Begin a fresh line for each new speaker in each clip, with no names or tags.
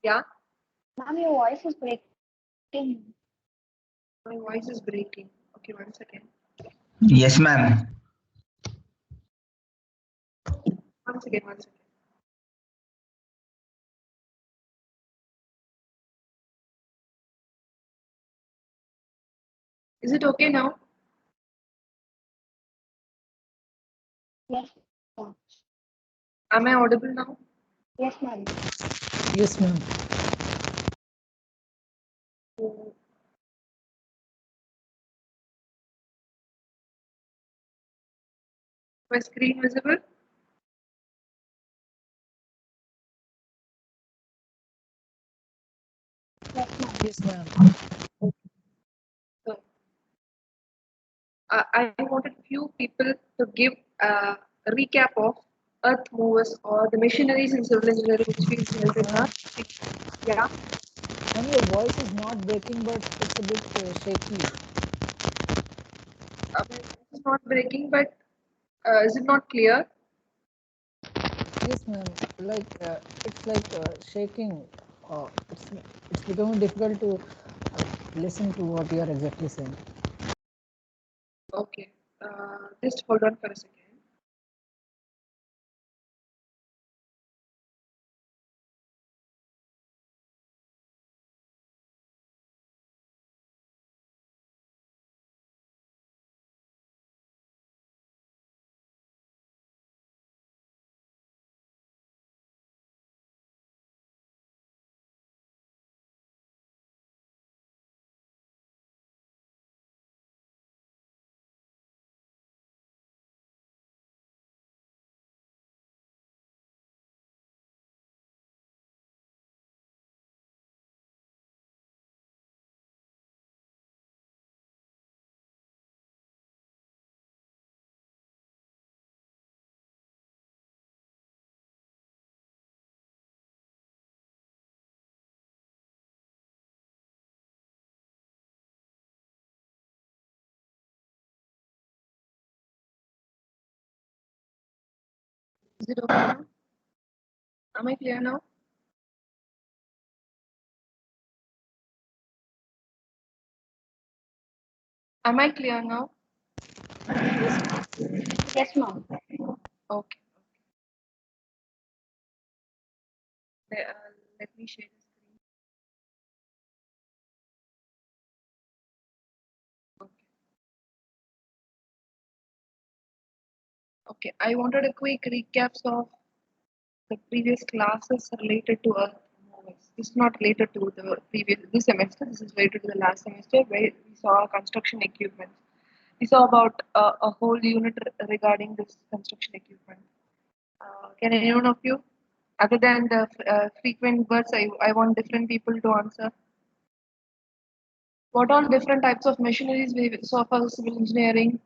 Yeah,
Ma'am, your voice is breaking.
my voice is breaking. Okay, 1 second.
Yes, ma'am.
1 second, 1 second. Is it okay now?
Yes, ma'am.
Am I audible now?
Yes, ma'am.
Yes, ma'am.
My screen visible?
Yes, ma'am.
Yes, ma'am.
So, I wanted few people to give a recap of earth movers or the machineries in civil engineering which we held in our yeah.
Ma'am, your voice is not breaking, but it's a bit shaky.
My voice is not breaking, but is it not clear?
Yes, ma'am. Like it's like shaking. It's becoming difficult to listen to what you are exactly saying.
Okay. Just hold on for a second. Is it okay now? Am I clear now? Am I clear now?
Yes, ma'am.
Okay. Let me share the screen. Okay. Okay. I wanted a quick recaps of the previous classes related to earth movers. This is not related to the previous this semester. This is related to the last semester where we saw construction equipment. We saw about a whole unit regarding this construction equipment. Can anyone of you, other than the frequent words, I want different people to answer. What all different types of machineries we saw for civil engineering,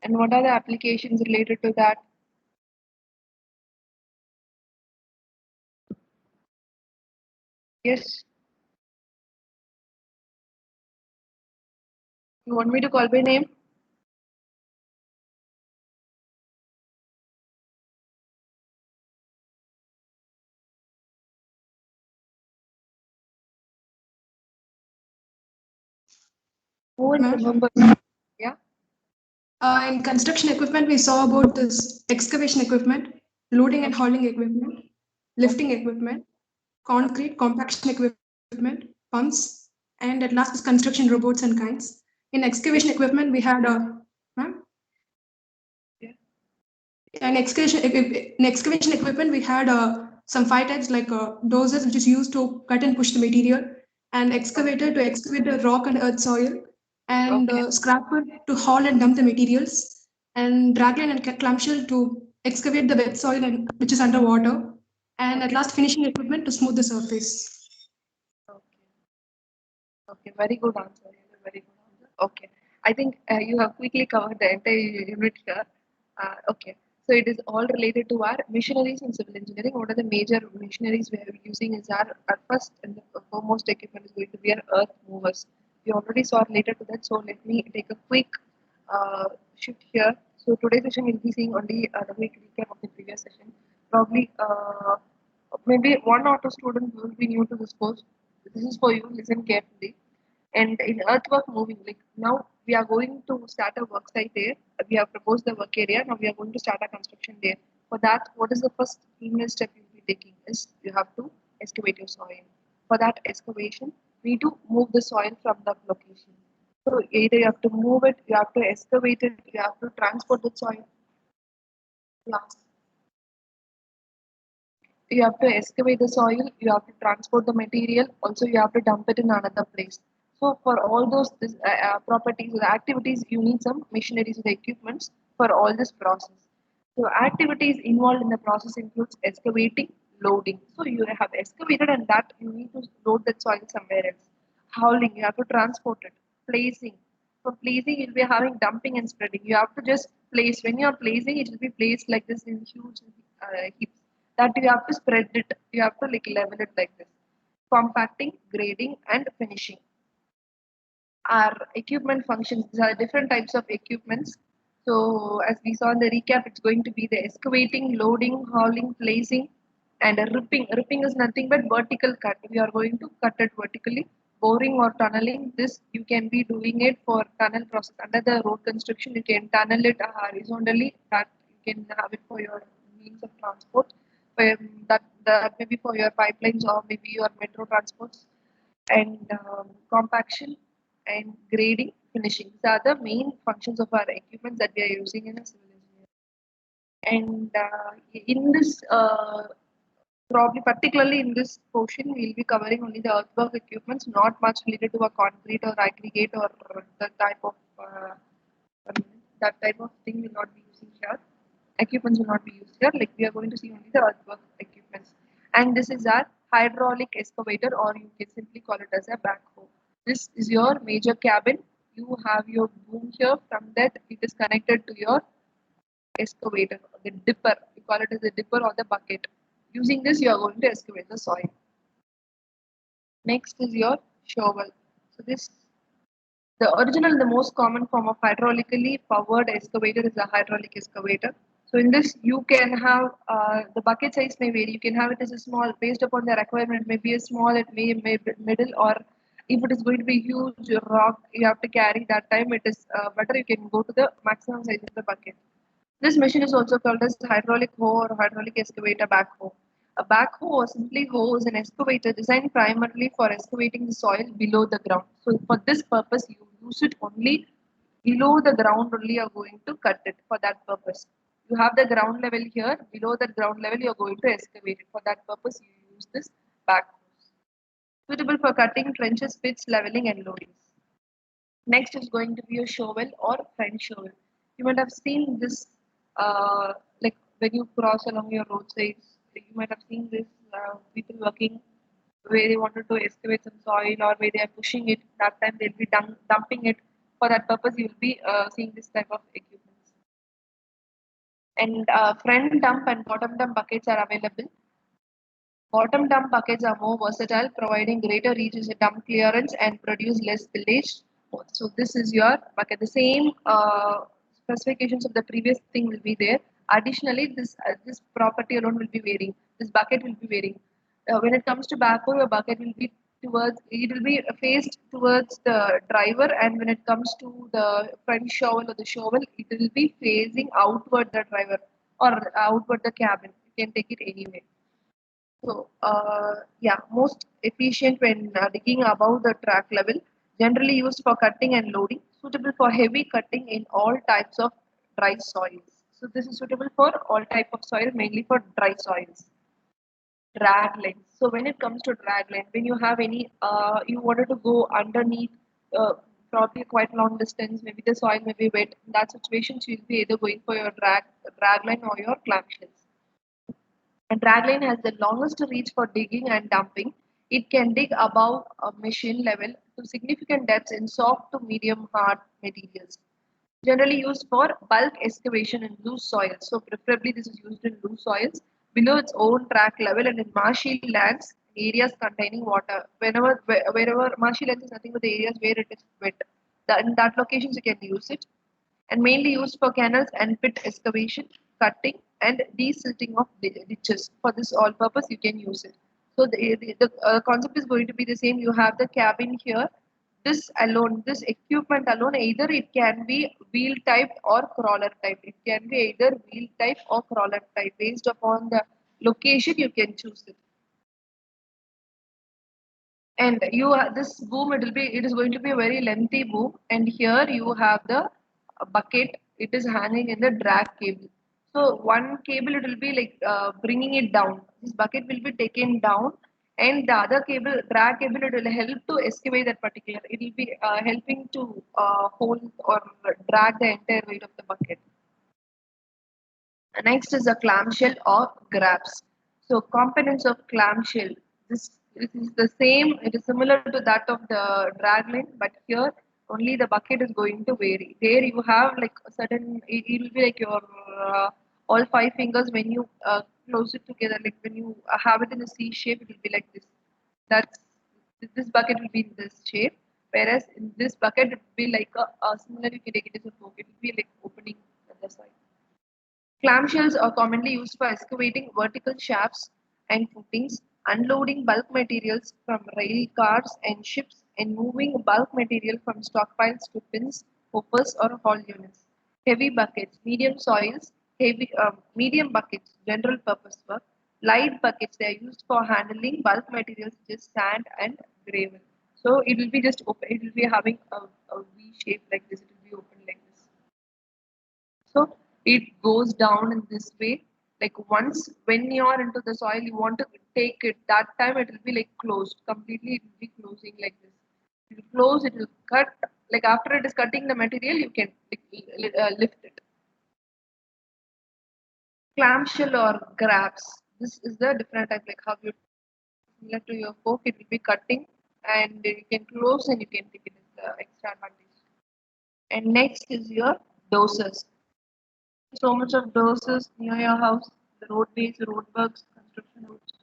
and what are the applications related to that? Yes, you want me to call by name? Who will
Ma'am,
remember? Yeah.
in construction equipment, we saw about this excavation equipment, loading and hauling equipment, lifting equipment, concrete compaction equipment, pumps, and at last was construction robots and kinds. In excavation equipment, we had ma'am,
Yeah.
in excavation equipment, we had some five types like dozers, which is used to cut and push the material, and excavator to excavate the rock and earth soil, and
Okay.
scraper to haul and dump the materials, and dragline and clamshell to excavate the wet soil and which is underwater, and at last finishing equipment to smooth the surface.
Okay. Okay. Very good answer. Very good answer. Okay. I think you have quickly covered the entire unit here. Okay. So it is all related to our machineries in civil engineering. What are the major machineries we are using is our first and the foremost equipment is going to be our earth movers. We already saw related to that. So let me take a quick shift here. So today's session will be seeing only the quick recap of the previous session. Probably maybe one or two students will be new to this course. This is for you. Listen carefully. And in earthwork moving, like now we are going to start a work site there. We have proposed the work area. Now we are going to start a construction there. For that, what is the first email step you'll be taking is you have to excavate your soil. For that excavation, we need to move the soil from that location. So either you have to move it, you have to excavate it, you have to transport the soil. Last, you have to excavate the soil, you have to transport the material, also you have to dump it in another place. So for all those properties or activities, you need some machineries and equipments for all this process. So activities involved in the process includes excavating, loading. So you have excavated and that you need to load that soil somewhere else. Hauling, you have to transport it. Placing. For placing, you'll be having dumping and spreading. You have to just place. When you are placing, it will be placed like this in huge heaps. That you have to spread it. You have to like level it like this. Compacting, grading, and finishing. Our equipment functions. These are different types of equipments. So as we saw in the recap, it's going to be the excavating, loading, hauling, placing, and a ripping. Ripping is nothing but vertical cut. We are going to cut it vertically. Boring or tunneling, this you can be doing it for tunnel process. Under the road construction, you can tunnel it horizontally. That you can have it for your means of transport. That maybe for your pipelines or maybe your metro transports and compaction and grading, finishing. These are the main functions of our equipment that we are using in a civil engineering. And in this, probably particularly in this portion, we'll be covering only the earthwork equipments, not much related to a concrete or aggregate or the type of that type of thing will not be using here. Equipments will not be used here. Like we are going to see only the earthwork equipments. And this is our hydraulic excavator, or you can simply call it as a backhoe. This is your major cabin. You have your boom here. From that, it is connected to your excavator, the dipper. We call it as a dipper or the bucket. Using this, you are going to excavate the soil. Next is your shovel. So this, the original, the most common form of hydraulically powered excavator is a hydraulic excavator. So in this, you can have the bucket size may vary. You can have it as a small, based upon the requirement. Maybe a small, it may be middle, or if it is going to be huge rock, you have to carry that time. It is better. You can go to the maximum size of the bucket. This machine is also called as hydraulic hoe or hydraulic excavator backhoe. A backhoe or simply hoe is an excavator designed primarily for excavating the soil below the ground. So for this purpose, you use it only below the ground only you are going to cut it for that purpose. You have the ground level here, below that ground level you are going to excavate it. For that purpose, you use this backhoe. Suitable for cutting trenches, pits, leveling and loading. Next is going to be a shovel or French shovel. You might have seen this, like when you cross along your roadsides, you might have seen this people working where they wanted to excavate some soil or where they are pushing it. That time they'll be dumping it. For that purpose, you will be seeing this type of equipment. And front dump and bottom dump buckets are available. Bottom dump buckets are more versatile, providing greater reach as a dump clearance and produce less spillage. So this is your bucket. The same specifications of the previous thing will be there. Additionally, this property alone will be varying. This bucket will be varying. When it comes to backhoe, your bucket will be it will be faced towards the driver, and when it comes to the front shovel or the shovel, it will be facing outward the driver or outward the cabin. You can take it anyway. So, yeah, most efficient when digging above the track level, generally used for cutting and loading, suitable for heavy cutting in all types of dry soils. So, this is suitable for all type of soil, mainly for dry soils. Drag length. So, when it comes to drag length, when you have any, you wanted to go underneath, probably quite long distance, maybe the soil may be wet. In that situation, you'll be either going for your drag line or your clamshells. A dragline has the longest reach for digging and dumping. It can dig above a machine level to significant depths in soft to medium hard materials. Generally used for bulk excavation in loose soils. So preferably this is used in loose soils below its own track level and in marshy lands, areas containing water. Wherever marshy lands is nothing but the areas where it is wet. In that locations you can use it, and mainly used for canals and pit excavation, cutting, and desilting of ditches. For this all purpose, you can use it. So the concept is going to be the same. You have the cabin here. This alone, this equipment alone, either it can be wheel type or crawler type. It can be either wheel type or crawler type. Based upon the location, you can choose it. And this boom, it is going to be a very lengthy boom, and here you have the bucket. It is hanging in the drag cable. So one cable, it will be like bringing it down. This bucket will be taken down, and the other cable, drag cable, it will help to excavate that particular. It will be helping to hold or drag the entire weight of the bucket. Next is a clamshell or grabs. So components of clamshell. This is the same. It is similar to that of the dragline, but here only the bucket is going to vary. There you have like a certain. It will be like your all five fingers when you close it together. Like when you have it in a C shape, it will be like this. That's this bucket will be in this shape. Whereas in this bucket, it will be like a similar. You can take it as a fork. It will be like opening at the side. Clamshells are commonly used for excavating vertical shafts and footings, unloading bulk materials from rail cars and ships, and moving bulk material from stockpiles to bins, hoppers, or haul units. Heavy buckets, medium buckets, general purpose work. Light buckets, they are used for handling bulk materials such as sand and gravel. So it will be just open. It will be having a V shape like this. It will be open like this. So it goes down in this way. Like once when you are into the soil, you want to take it. That time it will be like closed completely. It will be closing like this. It will close. It will cut. Like after it is cutting the material, you can lift it. Clamshell or grabs. This is the different type. Like how you similar to your fork, it will be cutting, and you can close and you can take it as the extra advantage. And next is your doses. So much of doses near your house, the roadways, roadworks, construction roads.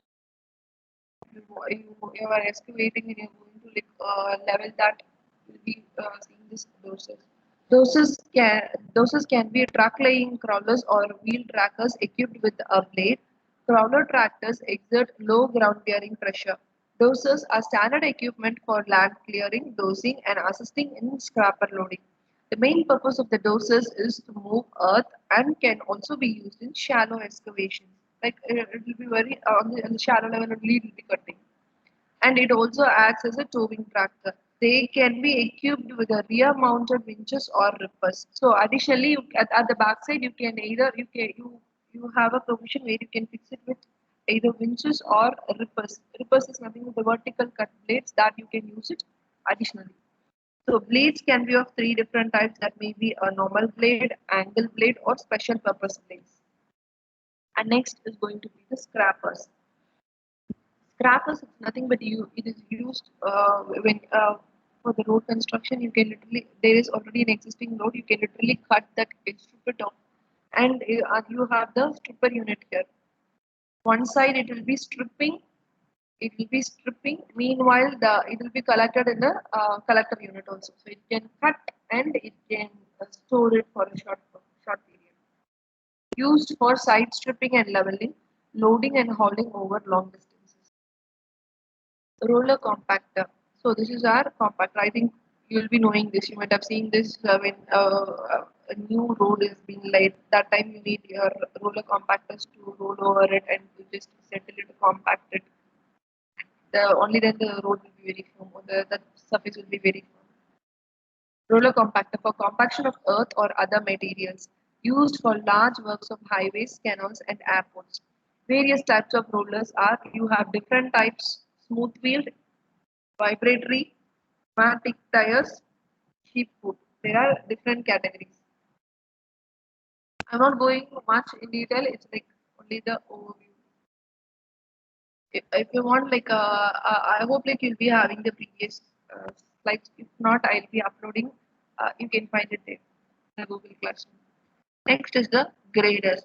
You are excavating and you're going to like level that, you'll be seeing this doses. Doses can doses can be truck laying crawlers or wheel trackers equipped with a blade. Crawler tractors exert low ground bearing pressure. Doses are standard equipment for land clearing, dosing, and assisting in scrapper loading. The main purpose of the doses is to move earth and can also be used in shallow excavations. Like it will be very on the shallow level only it will be cutting. And it also acts as a towing tractor. They can be equipped with a rear mounted winches or rippers. So additionally, at the backside, you can either you have a provision where you can fix it with either winches or rippers. Rippers is nothing but the vertical cut blades that you can use it additionally. So blades can be of three different types, that may be a normal blade, angle blade, or special purpose blades. And next is going to be the scrappers. Scrappers is nothing but it is used when for the road construction. You can literally, there is already an existing road. You can literally cut that and strip it off, and you have the stripper unit here. One side it will be stripping. It will be stripping. Meanwhile, it will be collected in the collector unit also. So it can cut and it can store it for a short period. Used for side stripping and leveling, loading and hauling over long distances. Roller compactor. So this is our compactor. I think you will be knowing this. You might have seen this when a new road is being laid. That time you need your roller compactors to roll over it and to just settle it, compact it. Only then the road will be very firm, or the surface will be very firm. Roller compactor for compaction of earth or other materials, used for large works of highways, canals, and airports. Various types of rollers are, you have different types: smooth wheeled, vibratory, pneumatic tires, sheep foot. There are different categories. I'm not going much in detail. It's like only the overview. If you want, like, I hope like you'll be having the previous slides. If not, I'll be uploading. You can find it there in the Google Classroom. Next is the graders.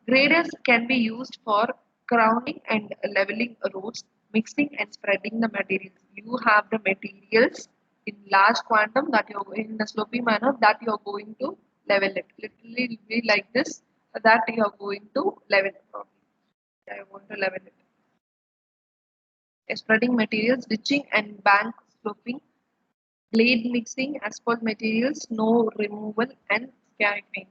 Graders can be used for crowning and leveling roads, mixing and spreading the materials. You have the materials in large quantum that you're in a slopy manner that you're going to level it. Literally, it will be like this. that you are going to level probably. I want to level it. Spreading materials, ditching and bank sloping, blade mixing, asphalt materials, snow removal, and scaffolding.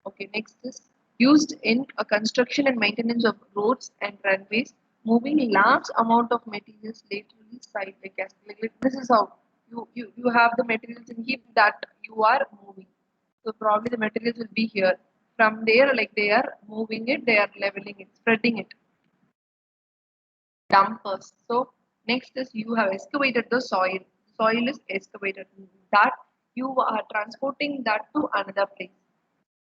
Okay, next is used in a construction and maintenance of roads and runways, moving large amount of materials laterally side by casting. Like this is how you have the materials in heap that you are moving. So probably the materials will be here. From there, like they are moving it, they are leveling it, spreading it. Dumpers. So next is you have excavated the soil. Soil is excavated. That you are transporting that to another place.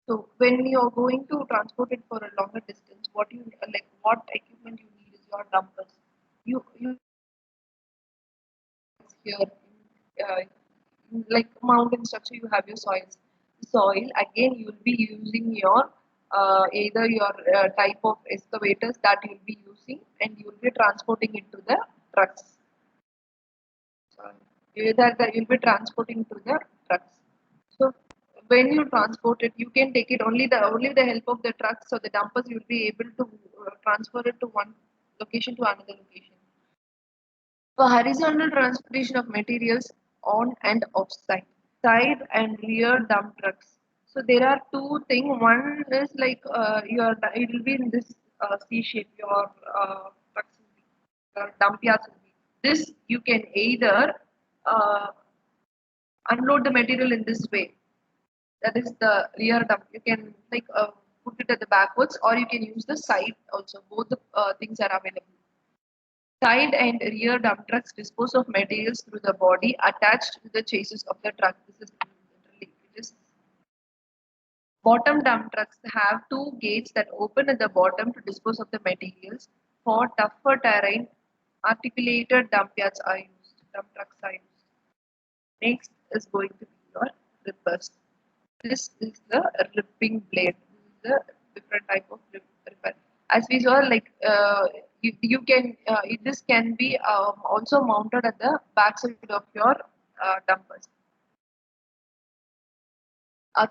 So when you're going to transport it for a longer distance, what you like, what equipment you need is your dumpers. You here like mountain structure, you have your soils. Soil again, you will be using your either your type of excavators that you will be using, and you will be transporting it to the trucks. Either that you'll be transporting to the trucks. So when you transport it, you can take it only the help of the trucks or the dumpers. You'll be able to transfer it to one location to another location. For horizontal transportation of materials on and off site, side and rear dump trucks. So there are two things. One is like it will be in this C shape. Your trucks will be, dump yards will be. This you can either uh, unload the material in this way. That is the rear dump. You can like put it at the backwards, or you can use the side also. Both the things are available. Side and rear dump trucks dispose of materials through the body attached to the chassis of the truck. This is literally it is. Bottom dump trucks have two gates that open at the bottom to dispose of the materials. For tougher terrain, articulated dump yards are used. Dump trucks are used. Next is going to be your rippers. This is the ripping blade. This is the different type of ripper. As we saw, like you can this can be also mounted at the back side of your dumpers.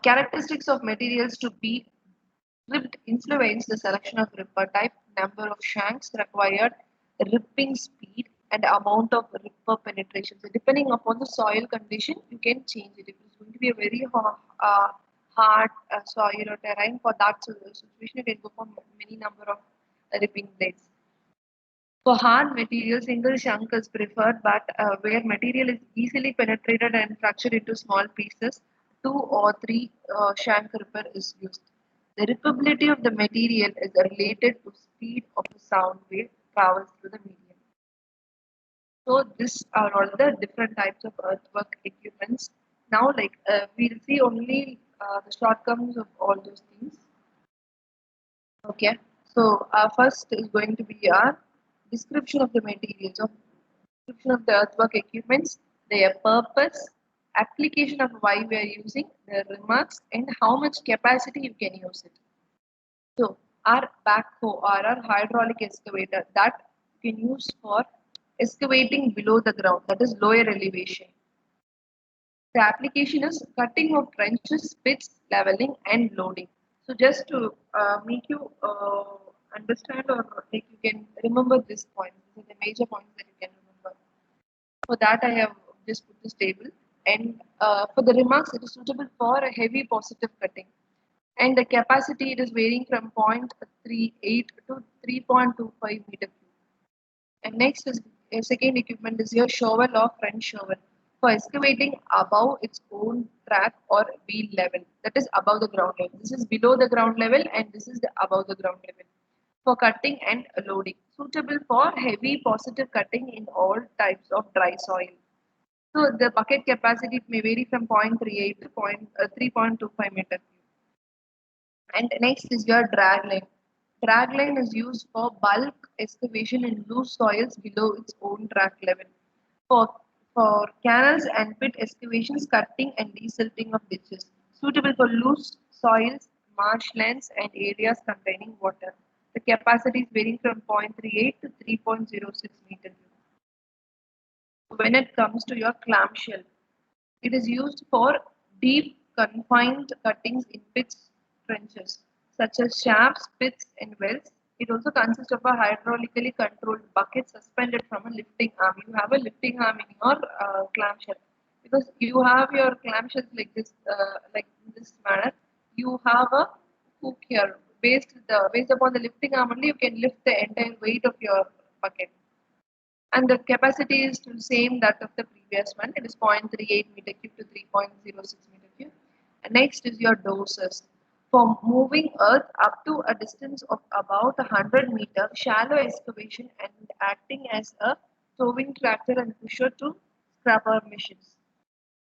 Characteristics of materials to be ripped influence the selection of ripper type, number of shanks required, ripping speed, and amount of ripper penetration. So depending upon the soil condition, you can change it. If it's going to be a very hard soil or terrain, for that situation, you can go for many number of ripping blades. For hard material, single shank is preferred, but where material is easily penetrated and fractured into small pieces, two or three shank ripper is used. The rippability of the material is related to speed of the sound wave travels through the medium. So these are all the different types of earthwork equipments. Now, like we'll see only the shortcomings of all those things. Okay, so first is going to be our description of the materials, of description of the earthwork equipments, their purpose, application of why we are using, the remarks, and how much capacity you can use it. So our backhoe or our hydraulic excavator that you can use for excavating below the ground, that is lower elevation. The application is cutting of trenches, pits, leveling, and loading. So just to make you understand or like you can remember this point, these are the major points that you can remember. For that, I have just put this table. And for the remarks, it is suitable for a heavy positive cutting. And the capacity, it is varying from 0.38 to 3.25 meter cube. And next is second equipment is your shovel or front shovel for excavating above its own track or wheel level. That is above the ground level. This is below the ground level, and this is the above the ground level. For cutting and loading, suitable for heavy positive cutting in all types of dry soil. So the bucket capacity may vary from 0.38 to 3.25 meter cube. And next is your drag line. Drag line is used for bulk excavation in loose soils below its own track level. For, for canals and pit excavations, cutting and desilting of ditches. Suitable for loose soils, marshlands, and areas containing water. The capacity is varying from 0.38 to 3.06 meter cube. When it comes to your clamshell, it is used for deep confined cuttings in pits, trenches. such as shafts, pits, and wells. It also consists of a hydraulically controlled bucket suspended from a lifting arm. You have a lifting arm in your clamshell because you have your clamshells like in this manner. You have a hook here. Based upon the lifting arm only, you can lift the entire weight of your bucket. And the capacity is the same that of the previous one. It is 0.38 meter cube to 3.06 meter cube. And next is your doses. For moving earth up to a distance of about 100 meter, shallow excavation and acting as a towing tractor and pusher to scrapper machines.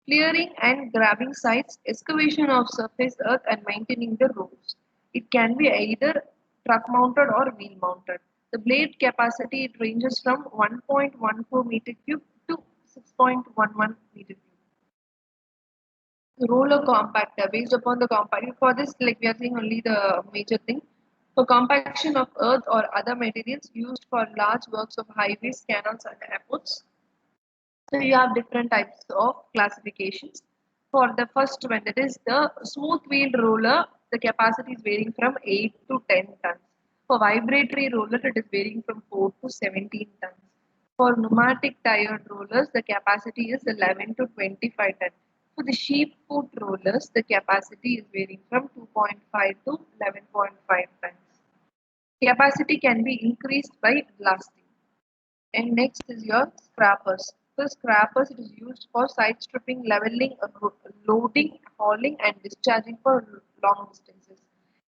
Clearing and grabbing sites, excavation of surface earth and maintaining the roads. It can be either truck mounted or wheel mounted. The blade capacity it ranges from 1.14 meter cube to 6.11 meter cube. Roller compactor based upon the compacting for this like we are seeing only the major thing for compaction of earth or other materials used for large works of highways, canals and airports. So you have different types of classifications. For the first one, that is the smooth wheeled roller, the capacity is varying from 8 to 10 tons. For vibratory roller, it is varying from 4 to 17 tons. For pneumatic tired rollers, the capacity is 11 to 25 tons. For the sheep foot rollers, the capacity is varying from 2.5 to 11.5 tons. Capacity can be increased by blasting. And next is your scrappers. For scrappers, it is used for side stripping, leveling, loading, hauling, and discharging for long distances.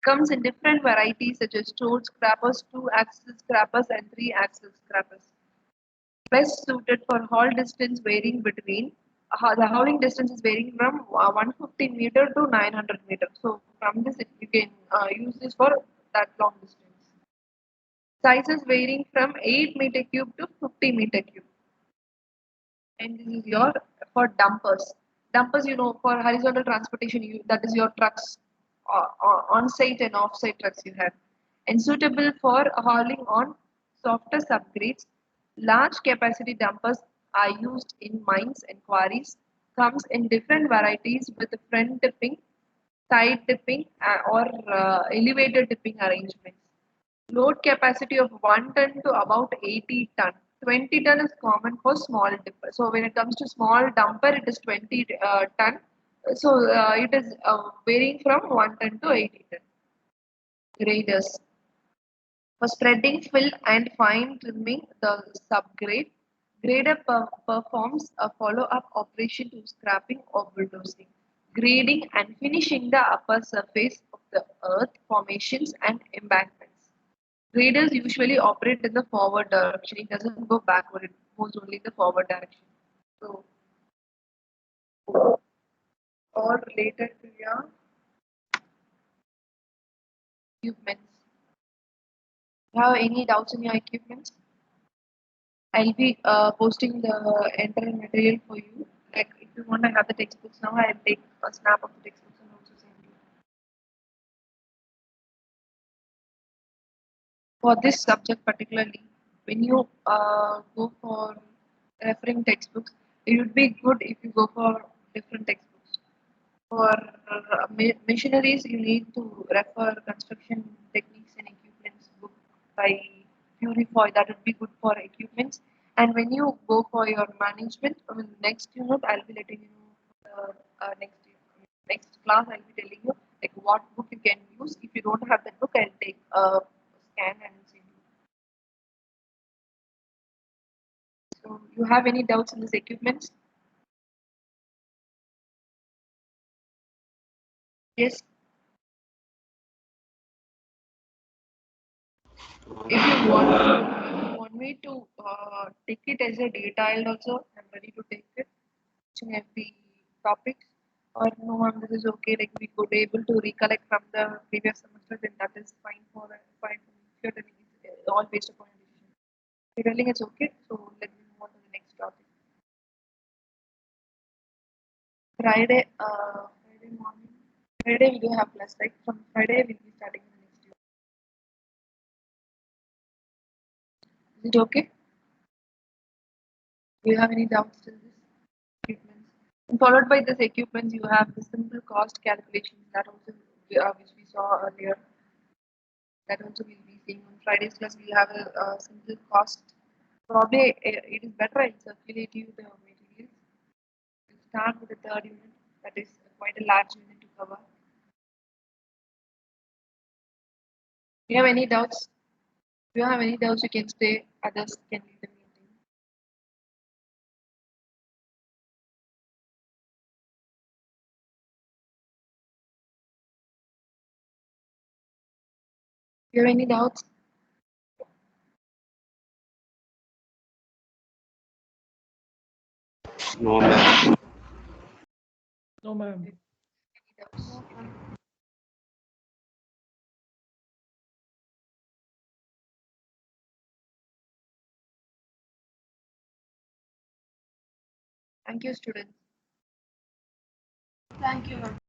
Comes in different varieties such as towed scrappers, two-axis scrappers, and three-axis scrappers. Best suited for haul distance varying between the hauling distance is varying from 150 meter to 900 meter. So from this you can use this for that long distance. Sizes varying from 8 meter cube to 50 meter cube. And this is your for dumpers. Dumpers, for horizontal transportation, that is your trucks, on-site and off-site trucks you have, and suitable for hauling on softer subgrades. Large capacity dumpers are used in mines and quarries. Comes in different varieties with front dipping, side dipping, or elevated dipping arrangements. Load capacity of 1 ton to about 80 ton. 20 ton is common for small dipper. So when it comes to small dumper, it is 20 ton. So it is varying from 1 ton to 80 ton. Graders. For spreading, fill and fine trimming the subgrade, grader performs a follow-up operation to scrapping or bulldozing, grading and finishing the upper surface of the earth formations and embankments. Graders usually operate in the forward direction. It doesn't go backward, it moves only in the forward direction. So, all related to your equipments. Have any doubts in your equipments? I'll be posting the entire material for you. Like if you want to have the textbooks now, I'll take a snap of the textbooks and also send you. For this subject particularly, when you go for referring textbooks, it would be good if you go for different textbooks. For missionaries, you need to refer construction techniques and equipments book by Purifoy. That would be good for equipments. And when you go for your management, next unit, I'll be letting you know next class. I'll be telling you like what book you can use. If you don't have that book, I'll take a scan and send you. So, you have any doubts in this equipment? Yes. If you want me to take it as a detailed also, I'm ready to take it. Each and every topics. Or no, ma'am, this is okay. Like we could able to recollect from the previous semester, then that is fine for fine for me. If you're telling it's all based upon your decision. If you're telling it's okay, so let me move on to the next topic. Friday morning. Friday we do have class, right? From Friday we'll be starting the next year. Is it okay? Do you have any doubts to this equipment? And followed by this equipment, you have the simple cost calculations that also which we saw earlier. That also we'll be seeing on Friday's class. We'll have a simple cost. Probably it is better I circulate you the materials. We'll start with the third unit. That is quite a large unit to cover. Do you have any doubts? If you have any doubts, you can stay. Others can leave the meeting. Do you have any doubts?
No, ma'am.
No, ma'am.
Any doubts? Thank you, students.
Thank you, ma'am.